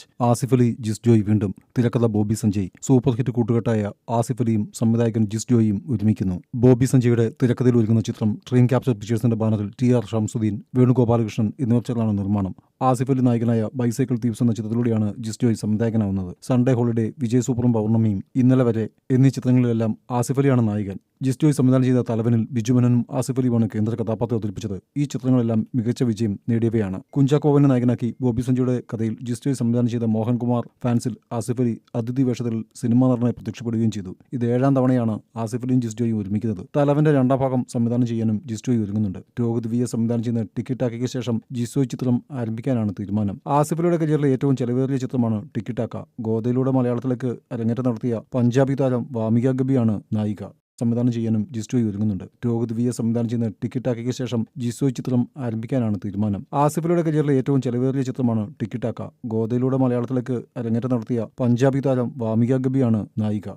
March. Asif Ali, ജിസ് ജോയ് വീണ്ടും. തിരക്കഥ Bobby Sanjay. Super hit കൂട്ടുകെട്ടായ Asif അലിയും സംവിധായകൻ ജിസ് ജോയും ഒരുമിക്കുന്നു. ബോബി സഞ്ജയുടെ തിരക്കഥയിൽ ഒരുങ്ങുന്ന ചിത്രം ഡ്രീം ക്യാപ്ചർ പിക്ചേഴ്സിന്റെ ബാനറിൽ TR ഷംസുദ്ദീൻ, വേണുഗോപാലകൃഷ്ണൻ എന്നിവർ ചേർന്നാണ് നിർമ്മാണം. ആസിഫ് അലി നായകനായ ബൈസൈക്കിൾ തീവ്സ് എന്ന ചിത്രത്തിലൂടെയാണ് ജിസ് ജോയ് സംവിധായകനാവുന്നത്. സൺഡേ ഹോളിഡേ, വിജയ് സൂപ്പറും പൗർണമിയും, ഇന്നലെ വരെ എന്നീ ചിത്രങ്ങളിലെല്ലാം ആസിഫ് അലിയാണ് നായകൻ. ജിസ് ജോയ് സംവിധാനം ചെയ്ത തലവനിൽ ബിജുമനും ആസിഫ് അലിയുമാണ് കേന്ദ്ര കഥാപാത്രം അവതരിപ്പിച്ചത്. ഈ ചിത്രങ്ങളെല്ലാം മികച്ച വിജയം നേടിയവയാണ്. കുഞ്ചാക്കോവനെ നായകനാക്കി ബോബി സഞ്ജയുടെ കഥയിൽ ജിസ് ജോയ് സംവിധാനം ചെയ്ത മോഹൻകുമാർ ഫാൻസിൽ ആസിഫ് അലി അതിഥി വേഷത്തിൽ സിനിമാ നടനായി പ്രത്യക്ഷപ്പെടുകയും ചെയ്തു. ഇത് 7ാം തവണയാണ് ആസിഫ് അലിയും ജിസ് ജോയും ഒരുമിക്കുന്നത്. തലവന്റെ 2ാം ഭാഗം സംവിധാനം ചെയ്യാനും ജിസ് ജോയ് ഒരുങ്ങുന്നുണ്ട്. രോഹിത് VS സംവിധാനം ചെയ്യുന്ന ടിക്കി ടാക്കയ്ക്ക് ശേഷം ജിസ് ജോയ് ചിത്രം ആരംഭിക്കാനാണ് തീരുമാനം. ആസിഫ് അലിയുടെ കരിയറിലെ ഏറ്റവും ചെലവേറിയ ചിത്രമാണ് ടിക്കി ടാക്ക. ഗോദയിലൂടെ മലയാളത്തിലേക്ക് അരങ്ങേറ്റം നടത്തിയ പഞ്ചാബി താരം വാമിക ഗബിയാണ് നായിക. സംവിധാനം ചെയ്യാനും ജിസ് ജോയ് ഒരുങ്ങുന്നുണ്ട്. രോഹിത് VS സംവിധാനം ചെയ്യുന്ന ടിക്കി ടാക്കയ്ക്ക് ശേഷം ജിസ് ജോയ് ചിത്രം ആരംഭിക്കാനാണ് തീരുമാനം. ആസിഫ് അലിയുടെ കരിയറിലെ ഏറ്റവും ചെലവേറിയ ചിത്രമാണ് ടിക്കി ടാക്ക. ഗോദയിലൂടെ മലയാളത്തിലേക്ക് അരങ്ങേറ്റം നടത്തിയ പഞ്ചാബി താരം വാമിക ഗബിയാണ് നായിക.